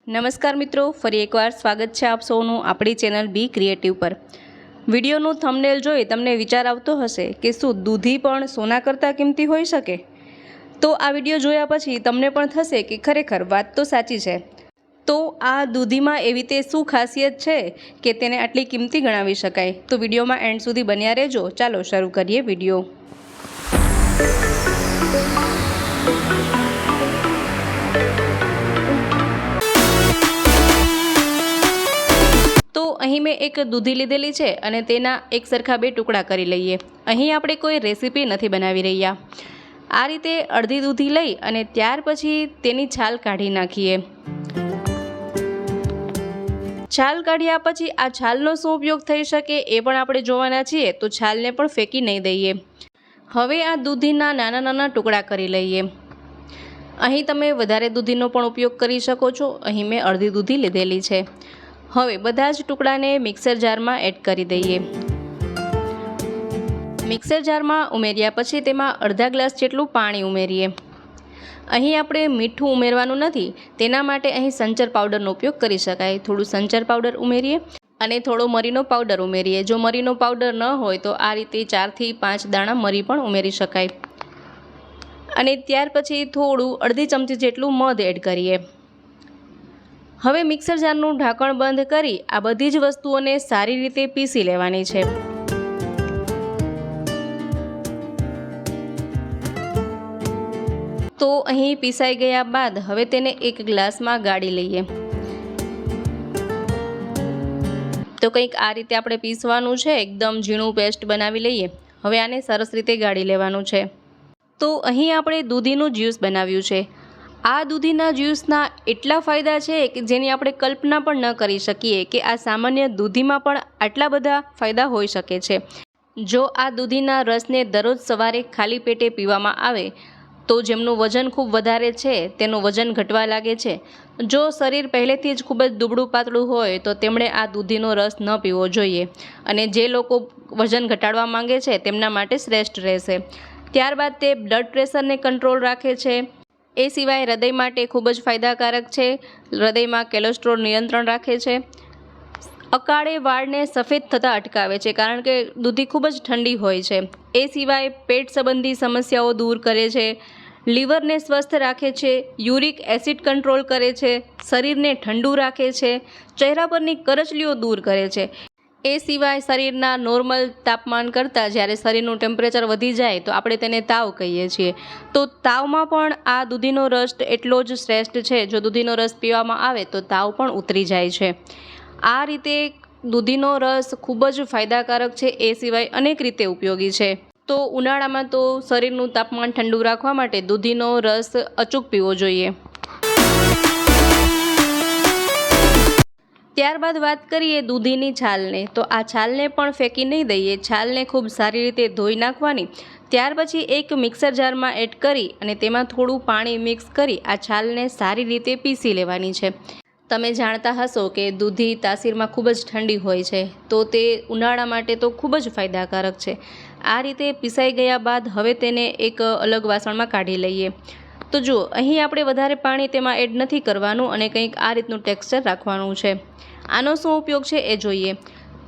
નમસ્કાર મિત્રો, ફરી એકવાર સ્વાગત છે આપ સૌનું આપણી ચેનલ બી ક્રિએટિવ પર। વિડીયોનું થંબનેલ જોઈ તમને વિચાર આવતો હશે કે શું દૂધી પણ સોના કરતાં કિંમતી હોઈ શકે? તો આ વિડીયો જોયા પછી તમને પણ થશે કે ખરેખર વાત તો સાચી છે। તો આ દૂધીમાં એવી તે શું ખાસિયત છે કે તેને આટલી કિંમતી ગણાવી શકાય? તો વિડીયોમાં એન્ડ સુધી બન્યા રહેજો। ચાલો શરૂ કરીએ વિડીયો। તો અહીં મેં એક દૂધી લીધેલી છે અને તેના એક સરખા 2 ટુકડા કરી લઈએ। અહીં આપણે કોઈ રેસીપી નથી બનાવી રહ્યા। આ રીતે અડધી દૂધી લઈ અને ત્યાર પછી તેની છાલ કાઢી નાખીએ। છાલ કાઢ્યા પછી આ છાલનો શું ઉપયોગ થઈ શકે એ પણ આપણે જોવાના છીએ, તો છાલને પણ ફેંકી નહીં દઈએ। હવે આ દૂધીના નાના નાના ટુકડા કરી લઈએ। અહીં તમે વધારે દૂધીનો પણ ઉપયોગ કરી શકો છો। અહીં મેં અડધી દૂધી લીધેલી છે। હવે બધા જ ટુકડાને મિક્સર જારમાં એડ કરી દઈએ। મિક્સર જારમાં ઉમેર્યા પછી તેમાં અડધા ગ્લાસ જેટલું પાણી ઉમેરીએ। અહીં આપણે મીઠું ઉમેરવાનું નથી, તેના માટે અહીં સંચર પાવડરનો ઉપયોગ કરી શકાય। થોડું સંચર પાવડર ઉમેરીએ અને થોડો મરીનો પાવડર ઉમેરીએ। જો મરીનો પાવડર ન હોય તો આ રીતે 4 થી 5 દાણા મરી પણ ઉમેરી શકાય। અને ત્યાર પછી થોડું અડધી ચમચી જેટલું મધ એડ કરીએ। હવે મિક્સર જારનું ઢાંકણ બંધ કરી આ બધી જ વસ્તુઓને સારી રીતે પીસી લેવાની છે। તો અહીં પીસાઈ ગયા બાદ હવે તેને એક ગ્લાસમાં ગાળી લઈએ। તો કંઈક આ રીતે આપણે પીસવાનું છે, એકદમ ઝીણું પેસ્ટ બનાવી લઈએ। હવે આને સરસ રીતે ગાળી લેવાનું છે। તો અહીં આપણે દૂધીનું જ્યુસ બનાવ્યું છે। આ દૂધીના જ્યુસના એટલા ફાયદા છે કે જેની આપણે કલ્પના પણ ન કરી શકીએ કે આ સામાન્ય દૂધીમાં પણ આટલા બધા ફાયદા હોઈ શકે છે। જો આ દૂધીના રસને દરરોજ સવારે ખાલી પેટે પીવામાં આવે તો જેમનું વજન ખૂબ વધારે છે તેનું વજન ઘટવા લાગે છે। જો શરીર પહેલેથી જ ખૂબ જ દુબળું પાતળું હોય તો તેમણે આ દૂધીનો રસ ન પીવો જોઈએ, અને જે લોકો વજન ઘટાડવા માંગે છે તેમના માટે શ્રેષ્ઠ રહેશે। ત્યારબાદ તે બ્લડ પ્રેશરને કંટ્રોલ રાખે છે। એ સિવાય હૃદય માટે ખૂબ જ ફાયદાકારક છે। હૃદયમાં કોલેસ્ટ્રોલ નિયંત્રણ રાખે છે। અકાળે વાળને સફેદ થતાં અટકાવે છે, કારણ કે દૂધી ખૂબ જ ઠંડી હોય છે। એ સિવાય પેટ સંબંધી સમસ્યાઓ દૂર કરે છે। લીવરને સ્વસ્થ રાખે છે। યુરિક એસિડ કંટ્રોલ કરે છે। શરીરને ઠંડુ રાખે છે। ચહેરા પરની કરચલીઓ દૂર કરે છે। એ સિવાય શરીરના નોર્મલ તાપમાન કરતાં જ્યારે શરીરનું ટેમ્પરેચર વધી જાય તો આપણે તેને તાવ કહીએ છીએ। તો તાવમાં પણ આ દૂધીનો રસ એટલો જ શ્રેષ્ઠ છે। જો દૂધીનો રસ પીવામાં આવે તો તાવ પણ ઉતરી જાય છે। આ રીતે દૂધીનો રસ ખૂબ જ ફાયદાકારક છે। એ સિવાય અનેક રીતે ઉપયોગી છે। તો ઉનાળામાં તો શરીરનું તાપમાન ઠંડુ રાખવા માટે દૂધીનો રસ અચૂક પીવો જોઈએ। ત્યારબાદ વાત કરીએ દૂધીની છાલને, તો આ છાલને પણ ફેંકી નહીં દઈએ। છાલને ખૂબ સારી રીતે ધોઈ નાખવાની। ત્યાર પછી એક મિક્સર જારમાં એડ કરી અને તેમાં થોડું પાણી મિક્સ કરી આ છાલને સારી રીતે પીસી લેવાની છે। તમે જાણતા હશો કે દૂધી તાસીરમાં ખૂબ જ ઠંડી હોય છે, તો તે ઉનાળા માટે તો ખૂબ જ ફાયદાકારક છે। આ રીતે પીસાઈ ગયા બાદ હવે તેને એક અલગ વાસણમાં કાઢી લઈએ। તો જુઓ, અહીં આપણે વધારે પાણી તેમાં એડ નથી કરવાનું અને કંઈક આ રીતનું ટેક્સચર રાખવાનું છે। આનો શું ઉપયોગ છે એ જોઈએ।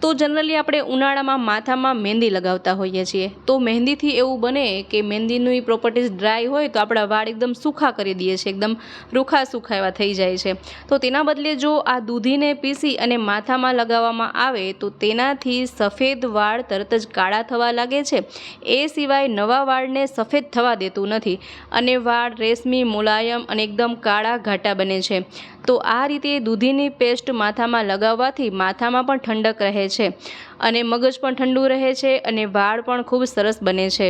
તો જનરલી આપણે ઉનાળામાં માથામાં મહેંદી લગાવતા હોઈએ છીએ। તો મહેંદીથી એવું બને કે મહેંદીની પ્રોપર્ટીઝ ડ્રાય હોય તો આપણા વાળ એકદમ સૂખા કરી દઈએ છીએ, એકદમ રૂખા સૂખા એવા થઈ જાય છે। તો તેના બદલે જો આ દૂધીને પીસી અને માથામાં લગાવવામાં આવે તો તેનાથી સફેદ વાળ તરત જ કાળા થવા લાગે છે। એ સિવાય નવા વાળને સફેદ થવા દેતું નથી અને વાળ રેશમી, મુલાયમ અને એકદમ કાળા ઘાટા બને છે। તો આ રીતે દૂધીની પેસ્ટ માથામાં લગાવવાથી માથામાં પણ ઠંડક રહે છે અને મગજ પણ ઠંડુ રહે છે અને વાળ પણ ખૂબ સરસ બને છે।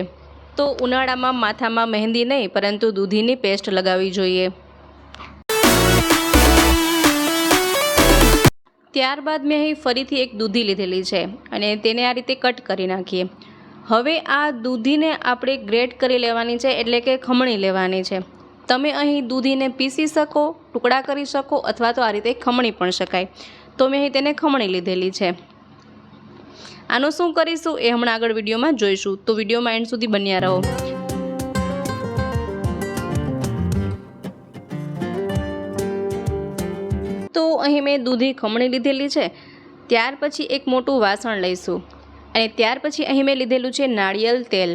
તો ઉનાળામાં માથામાં મહેંદી નહીં પરંતુ દૂધીની પેસ્ટ લગાવવી જોઈએ। ત્યારબાદ મેં અહીં ફરીથી એક દૂધી લીધેલી છે અને તેને આ રીતે કટ કરી નાખીએ। હવે આ દૂધીને આપણે ગ્રેટ કરી લેવાની છે, એટલે કે ખમણી લેવાની છે। તમે અહીં દૂધીને પીસી શકો, ટુકડા કરી શકો અથવા તો આ રીતે ખમણી પણ શકાય। તો મેં અહીં તેને ખમણી લીધેલી છે। આનું શું કરીશું એ હમણાં આગળ વિડીયોમાં જોઈશું, તો વિડીયોમાં એન્ડ સુધી બન્યા રહો। તો અહીં મેં દૂધી ખમણી લીધેલી છે. ત્યાર પછી એક મોટું વાસણ લઈશું અને ત્યાર પછી અહીં મેં લીધેલું છે નાળિયેર તેલ.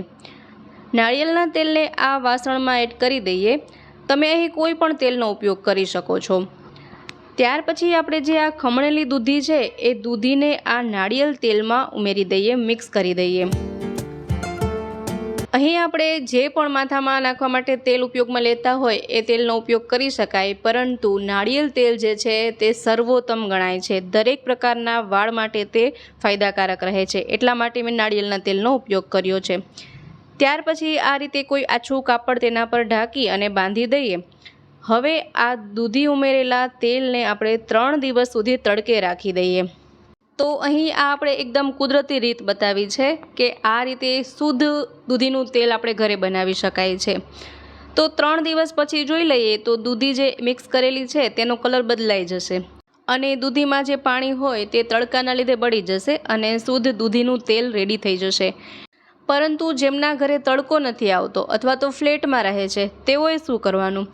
નાળિયેરના તેલને આ વાસણમાં એડ કરી દઈએ. તમે અહીં કોઈ પણ તેલનો ઉપયોગ કરી શકો છો. ત્યાર પછી આપણે જે આ ખમણેલી દૂધી છે એ દૂધીને આ નાળિયેર તેલમાં ઉમેરી દઈએ, મિક્સ કરી દઈએ. અહીં આપણે જે પણ માથામાં નાખવા માટે તેલ ઉપયોગમાં લેતા હોય એ તેલનો ઉપયોગ કરી શકાય, પરંતુ નાળિયેર તેલ જે છે તે સર્વોત્તમ ગણાય છે. દરેક પ્રકારના વાળ માટે તે ફાયદાકારક રહે છે, એટલા માટે મેં નાળિયેરના તેલનો ઉપયોગ કર્યો છે. ત્યાર પછી આ રીતે કોઈ આછું કાપડ તેના પર ઢાંકી અને બાંધી દઈએ. હવે આ દૂધી ઉમેરેલા તેલને આપણે 3 દિવસ સુધી તડકે રાખી દઈએ. તો અહીં આ આપણે એકદમ કુદરતી રીત બતાવી છે કે આ રીતે શુદ્ધ દૂધીનું તેલ આપણે ઘરે બનાવી શકાય છે. તો 3 દિવસ પછી જોઈ લઈએ તો દૂધી જે મિક્સ કરેલી છે તેનો કલર બદલાઈ જશે અને દૂધીમાં જે પાણી હોય તે તડકાના લીધે બળી જશે અને શુદ્ધ દૂધીનું તેલ રેડી થઈ જશે. પરંતુ જેમના ઘરે તડકો નથી આવતો અથવા તો ફ્લેટમાં રહે છે તેઓએ શું કરવાનું?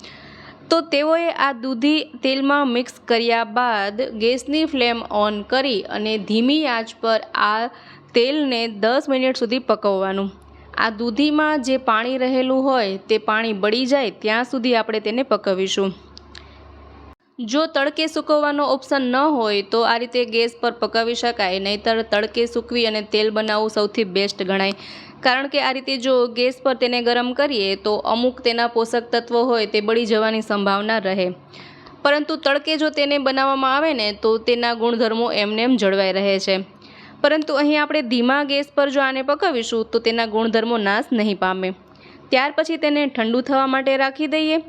તો તેઓએ આ દૂધી તેલમાં મિક્સ કર્યા બાદ ગેસની ફ્લેમ ઓન કરી અને ધીમી આંચ પર આ તેલને 10 મિનિટ સુધી પકવવાનું. આ દૂધીમાં જે પાણી રહેલું હોય તે પાણી બળી જાય ત્યાં સુધી આપણે તેને પકવીશું. જો તડકે સૂકવવાનો ઓપ્શન ન હોય તો આ રીતે ગેસ પર પકાવી શકાય, નહીંતર તડકે સૂકવી અને તેલ બનાવવું સૌથી બેસ્ટ ગણાય. કારણ કે આ રીતે જો ગેસ પર તેને ગરમ કરીએ તો અમુક તેના પોષક તત્વો હોય તે બળી જવાની સંભાવના રહે, પરંતુ તડકે જો તેને બનાવવામાં આવે ને તો તેના ગુણધર્મો એમનેમ જળવાઈ રહે છે. પરંતુ અહીં આપણે ધીમા ગેસ પર જો આને પકાવીશું તો તેના ગુણધર્મો નાશ નહીં પામે. ત્યાર પછી તેને ઠંડુ થવા માટે રાખી દઈએ.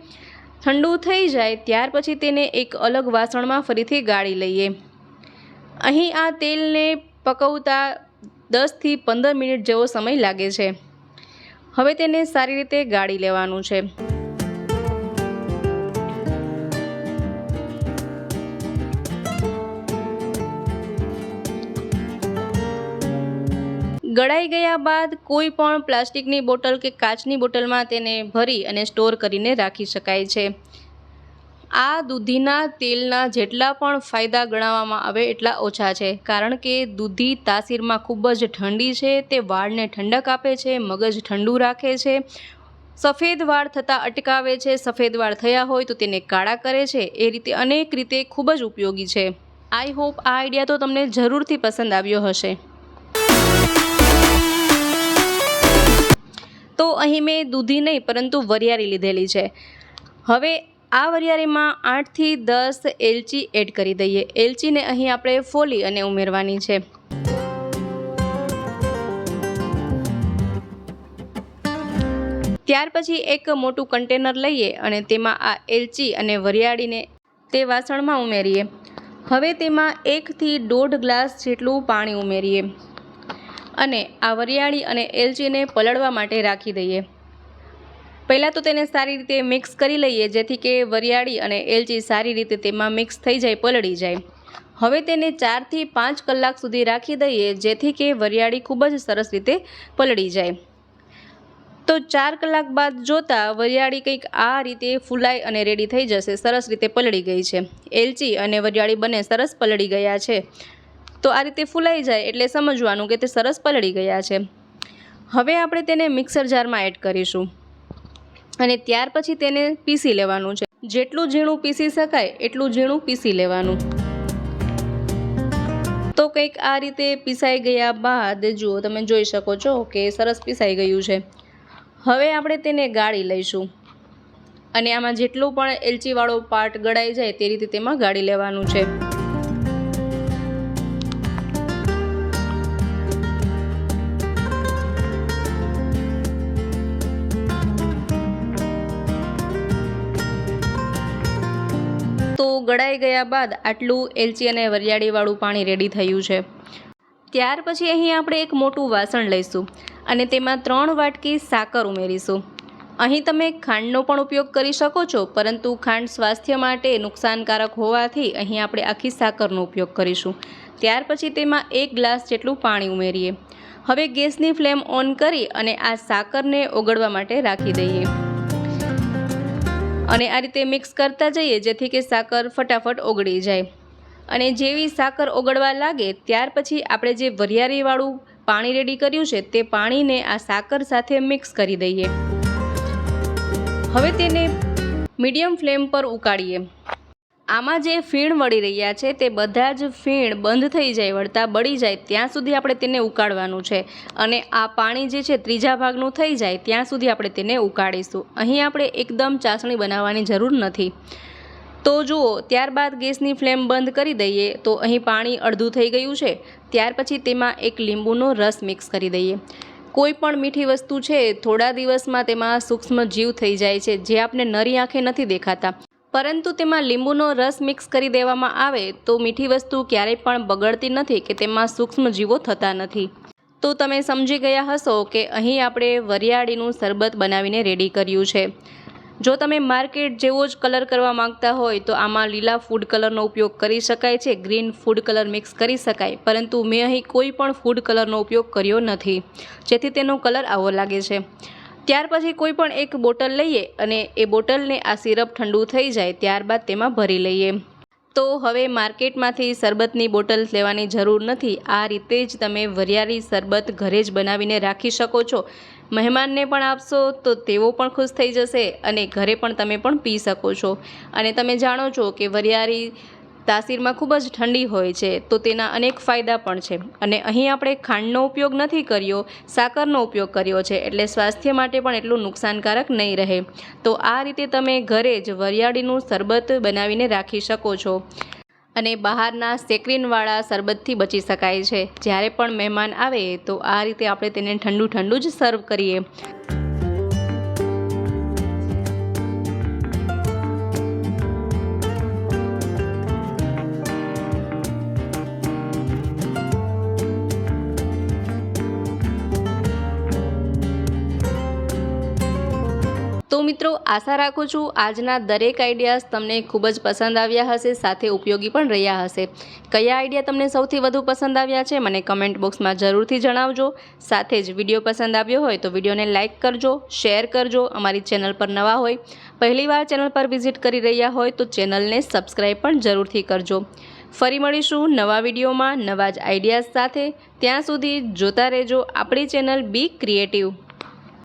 ઠંડુ થઈ જાય ત્યાર પછી તેને એક અલગ વાસણમાં ફરીથી ગાળી લઈએ. અહીં આ તેલને પકવતા 10 થી 15 મિનિટ જેવો સમય લાગે છે. હવે તેને સારી રીતે ગાળી લેવાનું છે. ગળાઈ ગયા બાદ કોઈ પણ પ્લાસ્ટિકની બોટલ કે કાચની બોટલમાં તેને ભરી અને સ્ટોર કરીને રાખી શકાય છે. આ દૂધીના તેલના જેટલા પણ ફાયદા ગણાવવામાં આવે એટલા ઓછા છે, કારણ કે દૂધી તાસીરમાં ખૂબ જ ઠંડી છે. તે વાળને ઠંડક આપે છે, મગજ ઠંડુ રાખે છે, સફેદ વાળ થતાં અટકાવે છે, સફેદ વાળ થયા હોય તો તેને કાળા કરે છે. એ રીતે અનેક રીતે ખૂબ જ ઉપયોગી છે. આઈ હોપ આ આઈડિયા તો તમને જરૂરથી પસંદ આવ્યો હશે. તો અહીં મેં દૂધી નહીં પરંતુ વરિયાળી લીધેલી છે. હવે આ વરિયાળીમાં 8 થી 10 એલચી એડ કરી દઈએ. એલચીને અહીં આપણે ફોલી અને ઉમેરવાની છે. ત્યાર પછી એક મોટું કન્ટેનર લઈએ અને તેમાં આ એલચી અને વરિયાળીને તે વાસણમાં ઉમેરીએ. હવે તેમાં 1 થી 1.5 ગ્લાસ જેટલું પાણી ઉમેરીએ અને આ વરિયાળી અને એલચીને પલળવા માટે રાખી દઈએ. પહેલાં તો તેને સારી રીતે મિક્સ કરી લઈએ જેથી કે વરિયાળી અને એલચી સારી રીતે તેમાં મિક્સ થઈ જાય, પલળી જાય. હવે તેને 4 થી 5 કલાક સુધી રાખી દઈએ જેથી કે વરિયાળી ખૂબ જ સરસ રીતે પલળી જાય. તો 4 કલાક બાદ જોતાં વરિયાળી કંઈક આ રીતે ફૂલાઈ અને રેડી થઈ જશે. સરસ રીતે પલળી ગઈ છે. એલચી અને વરિયાળી બંને સરસ પલળી ગયા છે. તો આ રીતે ફૂલાઈ જાય એટલે સમજવાનું કે તે સરસ પલળી ગયા છે. હવે આપણે તેને મિક્સર જારમાં એડ કરીશું અને ત્યાર પછી તેને પીસી લેવાનું છે. જેટલું ઝીણું પીસી શકાય એટલું ઝીણું પીસી લેવાનું. તો કંઈક આ રીતે પીસાઈ ગયા બાદ જુઓ, તમે જોઈ શકો છો કે સરસ પીસાઈ ગયું છે. હવે આપણે તેને ગાળી લઈશું અને આમાં જેટલું પણ એલચીવાળો પાર્ટ ગળાઈ જાય તે રીતે તેમાં ગાળી લેવાનું છે. તો ગળાઈ ગયા બાદ આટલું એલચી અને વરિયાળીવાળું પાણી રેડી થયું છે. ત્યાર પછી અહીં આપણે એક મોટું વાસણ લઈશું અને તેમાં 3 વાટકી સાકર ઉમેરીશું. અહીં તમે ખાંડનો પણ ઉપયોગ કરી શકો છો, પરંતુ ખાંડ સ્વાસ્થ્ય માટે નુકસાનકારક હોવાથી અહીં આપણે આખી સાકરનો ઉપયોગ કરીશું. ત્યાર પછી તેમાં 1 ગ્લાસ જેટલું પાણી ઉમેરીએ. હવે ગેસની ફ્લેમ ઓન કરી અને આ સાકરને ઓગળવા માટે રાખી દઈએ. અને આ રીતે મિક્સ કરતા જઈએ જેથી કે સાકર ફટાફટ ઓગળી જાય. અને જેવી સાકર ઓગળવા લાગે ત્યાર પછી આપણે જે વરિયાળીવાળું પાણી રેડી કર્યું છે તે પાણીને આ સાકર સાથે મિક્સ કરી દઈએ. હવે તેને મીડિયમ ફ્લેમ પર ઉકાળીએ. આમાં જે ફીણ વળી રહ્યા છે તે બધા જ ફીણ બંધ થઈ જાય, વળતા બળી જાય ત્યાં સુધી આપણે તેને ઉકાળવાનું છે. અને આ પાણી જે છે ત્રીજા ભાગનું થઈ જાય ત્યાં સુધી આપણે તેને ઉકાળીશું. અહીં આપણે એકદમ ચાસણી બનાવવાની જરૂર નથી. તો જુઓ, ત્યારબાદ ગેસની ફ્લેમ બંધ કરી દઈએ. તો અહીં પાણી અડધું થઈ ગયું છે. ત્યાર પછી તેમાં એક લીંબુનો રસ મિક્સ કરી દઈએ. કોઈ પણ મીઠી વસ્તુ છે થોડા દિવસમાં તેમાં સૂક્ષ્મ જીવ થઈ જાય છે જે આપણે નરી આંખે નથી દેખાતા, પરંતુ તેમાં લીંબુનો રસ મિક્સ કરી દેવામાં આવે તો મીઠી વસ્તુ ક્યારેય પણ બગડતી નથી કે તેમાં સૂક્ષ્મ જીવો થતા નથી. તો તમે સમજી ગયા હશો કે અહીં આપણે વરિયાળીનું શરબત બનાવીને રેડી કર્યું છે. જો તમે માર્કેટ જેવો જ કલર કરવા માંગતા હોય તો આમાં લીલા ફૂડ કલરનો ઉપયોગ કરી શકાય છે, ગ્રીન ફૂડ કલર મિક્સ કરી શકાય, પરંતુ મેં અહીં કોઈ પણ ફૂડ કલરનો ઉપયોગ કર્યો નથી જેથી તેનો કલર આવો લાગે છે. ત્યાર પછી કોઈ પણ એક બોટલ લઈએ અને એ બોટલને આ સિરપ ઠંડુ થઈ જાય ત્યારબાદ તેમાં ભરી લઈએ. તો હવે માર્કેટમાંથી શરબતની બોટલ લેવાની જરૂર નથી. આ રીતે જ તમે વરિયાળી શરબત ઘરે જ બનાવીને રાખી શકો છો. મહેમાનને પણ આપશો તો તેઓ પણ ખુશ થઈ જશે અને ઘરે પણ તમે પણ પી શકો છો. અને તમે જાણો છો કે વરિયાળી તાસીરમાં ખૂબ જ ઠંડી હોય છે તો તેના અનેક ફાયદા પણ છે. અને અહીં આપણે ખાંડનો ઉપયોગ નથી કર્યો, સાકરનો ઉપયોગ કર્યો છે, એટલે સ્વાસ્થ્ય માટે પણ એટલું નુકસાનકારક નહીં રહે. તો આ રીતે તમે ઘરે જ વરિયાળીનું શરબત બનાવીને રાખી શકો છો અને બહારના સેકરીનવાળા શરબતથી બચી શકાય છે. જ્યારે પણ મહેમાન આવે તો આ રીતે આપણે તેને ઠંડુ ઠંડુ જ સર્વ કરીએ. તો મિત્રો, આશા રાખું છું આજના દરેક આઈડિયાઝ તમને ખૂબ જ પસંદ આવ્યા હશે, સાથે ઉપયોગી પણ રહ્યા હશે. કયા આઈડિયા તમને સૌથી વધુ પસંદ આવ્યા છે મને કમેન્ટ બોક્સમાં જરૂરથી જણાવજો. સાથે જ વિડીયો પસંદ આવ્યો હોય તો વિડીયોને લાઇક કરજો, શેર કરજો. અમારી ચેનલ પર નવા હોય, પહેલીવાર ચેનલ પર વિઝિટ કરી રહ્યા હોય તો ચેનલને સબસ્ક્રાઈબ પણ જરૂરથી કરજો. ફરી મળીશું નવા વિડીયોમાં નવા જ આઈડિયાઝ સાથે. ત્યાં સુધી જોતા રહેજો આપણી ચેનલ બી ક્રિએટિવ.